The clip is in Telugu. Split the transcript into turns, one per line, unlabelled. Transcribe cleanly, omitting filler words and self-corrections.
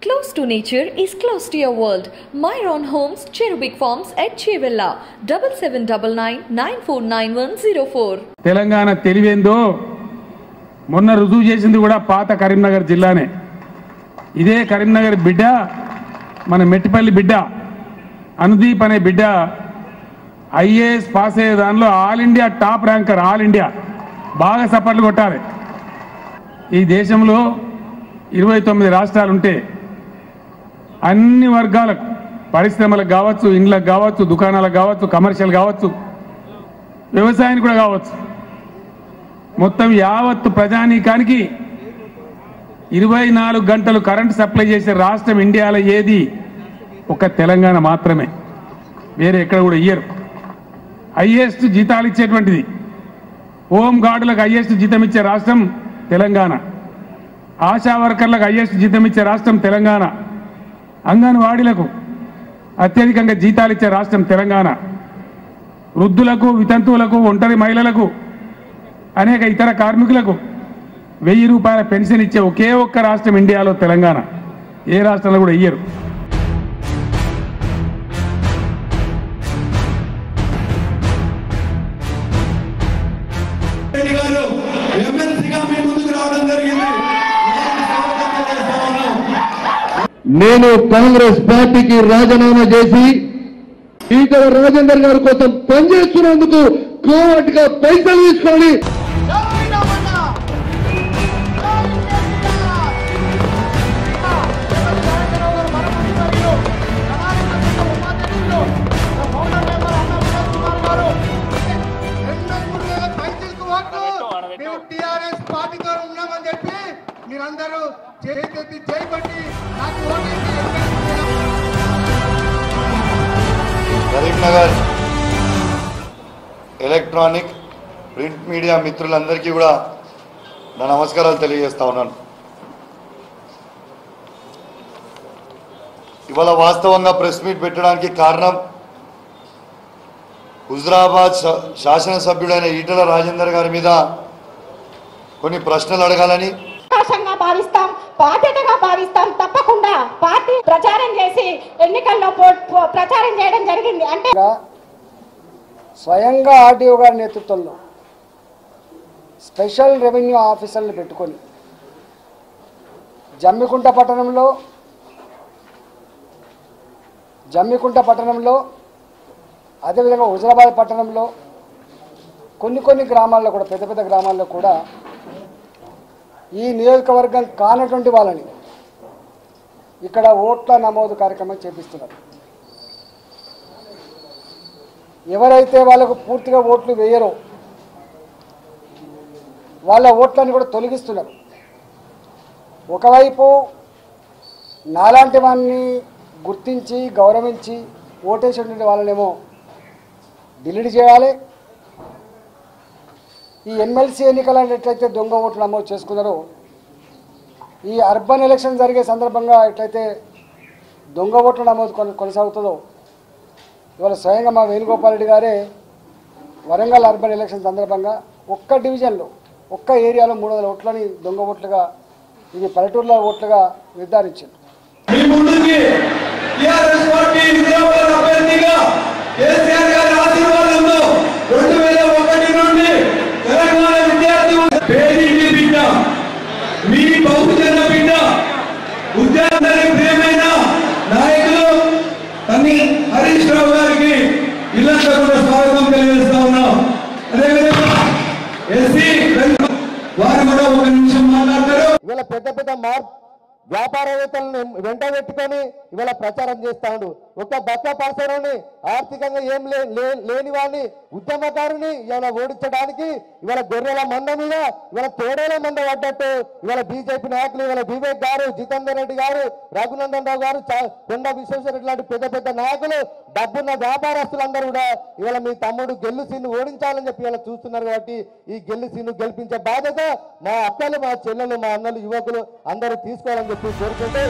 Close to nature is close to your world. Myron Homes, Cherubic Farms at Chevilla, 7799949104.
Telangana తెలివేందో మొన్న రుజువు చేసింది కూడా పాత కరీంనగర్ జిల్లానే. ఇదే కరీంనగర్ బిడ్డ మన మెట్టిపల్లి బిడ్డ అనుదీప్ అనే బిడ్డ ఐఏఎస్ పాస్ అయ్యే దానిలో all India top ranker. All India బాగా సపోర్ట్లు కొట్టాలి. ఈ దేశంలో 29 రాష్ట్రాలు ఉంటే అన్ని వర్గాలకు, పరిశ్రమలకు కావచ్చు, ఇండ్లకు కావచ్చు, దుకాణాలకు కావచ్చు, కమర్షియల్ కావచ్చు, వ్యవసాయానికి కూడా కావచ్చు, మొత్తం యావత్తు ప్రజానీకానికి 24 గంటలు కరెంట్ సప్లై చేసే రాష్ట్రం ఇండియాలో ఏది? ఒక తెలంగాణ మాత్రమే. వేరే ఎక్కడ కూడా ఇయ్యరు. హైయెస్ట్ జీతాలు ఇచ్చేటువంటిది, హోమ్ గార్డులకు హైయెస్ట్ జీతం ఇచ్చే రాష్ట్రం తెలంగాణ. ఆశా వర్కర్లకు హైయెస్ట్ జీతం ఇచ్చే రాష్ట్రం తెలంగాణ. అంగన్వాడీలకు అత్యధికంగా జీతాలు ఇచ్చే రాష్ట్రం తెలంగాణ. వృద్ధులకు, వితంతువులకు, ఒంటరి మహిళలకు, అనేక ఇతర కార్మికులకు 1000 రూపాయల పెన్షన్ ఇచ్చే ఒకే ఒక్క రాష్ట్రం ఇండియాలో తెలంగాణ. ఏ రాష్ట్రంలో కూడా ఇయ్యరు.
నేను కాంగ్రెస్ పార్టీకి రాజీనామా చేసి ఈటల రాజేందర్ గారి కోసం పనిచేస్తున్నందుకు కోర్టుగా పైసలు తీసుకొని
మీరందరూ చేతి చేయబట్టి
కరీంనగర్ ఎలక్ట్రానిక్ ప్రింట్ మీడియా మిత్రులందరికీ కూడా నా నమస్కారాలు తెలియజేస్తా ఉన్నాను. ఇవాళ వాస్తవంగా ప్రెస్ మీట్ పెట్టడానికి కారణం హుజురాబాద్ శాసనసభ్యుడైన ఈటల రాజేందర్ గారి మీద కొన్ని ప్రశ్నలు అడగాలని
భావిస్తాం, బాధ్యతగా భావిస్తాం. తప్పకుండా పార్టీ ప్రచారం చేసి ఎన్నికల్లో ప్రచారం చేయడం జరిగింది. అంటే
స్వయంగా ఆర్డీఓ గారి నేతృత్వంలో స్పెషల్ రెవెన్యూ ఆఫీసర్లు పెట్టుకొని జమ్మికుంట పట్టణంలో అదేవిధంగా హుజురాబాద్ పట్టణంలో కొన్ని గ్రామాల్లో కూడా, పెద్ద పెద్ద గ్రామాల్లో కూడా ఈ నియోజకవర్గం కానటువంటి వాళ్ళని ఇక్కడ ఓట్ల నమోదు కార్యక్రమం చేపిస్తున్నారు. ఎవరైతే వాళ్ళకు పూర్తిగా ఓట్లు వేయరో వాళ్ళ ఓట్లను కూడా తొలగిస్తున్నారు. ఒకవైపు నాలాంటి వారిని గుర్తించి గౌరవించి ఓటేసినటువంటి వాళ్ళనేమో డిలీట్ చేయాలి. ఈ ఎమ్మెల్సీ ఎన్నికలు ఎట్లయితే దొంగ ఓట్లు నమోదు చేసుకున్నారో, ఈ అర్బన్ ఎలక్షన్ జరిగే సందర్భంగా ఎట్లయితే దొంగ ఓట్ల నమోదు కొనసాగుతుందో, ఇవాళ స్వయంగా మా వేణుగోపాల్ రెడ్డి గారే వరంగల్ అర్బన్ ఎలక్షన్ సందర్భంగా ఒక్క డివిజన్లో, ఒక్క ఏరియాలో 300 ఓట్లని దొంగ ఓట్లుగా, ఇది పల్లెటూరులో ఓట్లుగా నిర్ధారించారు.
మీ బహుజన బిడ్డ ఉద్యానరి ప్రియమైన నాయకులు తన్ని హరీష్ రావు గారికి ఇల్లంతా కూడా స్వాగతం తెలియజేస్తా ఉన్నాం. అదేవిధంగా ఎస్సీ వారు కూడా ఒక నిమిషం మాట్లాడతారు.
ఇవాళ పెద్ద పెద్ద వ్యాపారవేత్తలను వెంట పెట్టుకొని ఇవాళ ప్రచారం చేస్తాడు. ఒక బక్క పర్సన్ని, ఆర్థికంగా ఏం లేని వాడిని, ఉద్యమకారుని ఇవాళ ఓడించడానికి ఇవాళ గొర్రెల మంద మీద ఇవాళ తోడేల మంద పడ్డట్టు ఇవాళ బీజేపీ నాయకులు, ఇవాళ వివేక్ గారు, జితేందర్ రెడ్డి గారు, రఘునందన్ రావు గారు, కొండ విశ్వేశ్వరరెడ్డి లాంటి పెద్ద పెద్ద నాయకులు, డబ్బున్న వ్యాపారస్తులందరూ కూడా ఇవాళ మీ తమ్ముడు గెలుసీను ఓడించాలని చెప్పి ఇవాళ చూస్తున్నారు. కాబట్టి ఈ గెలుసీను గెలిపించే బాధ్యత మా అక్కలు, మా చెల్లెలు, మా అన్నలు, యువకులు అందరూ తీసుకోవాలని చెప్పి కోరుకుంటే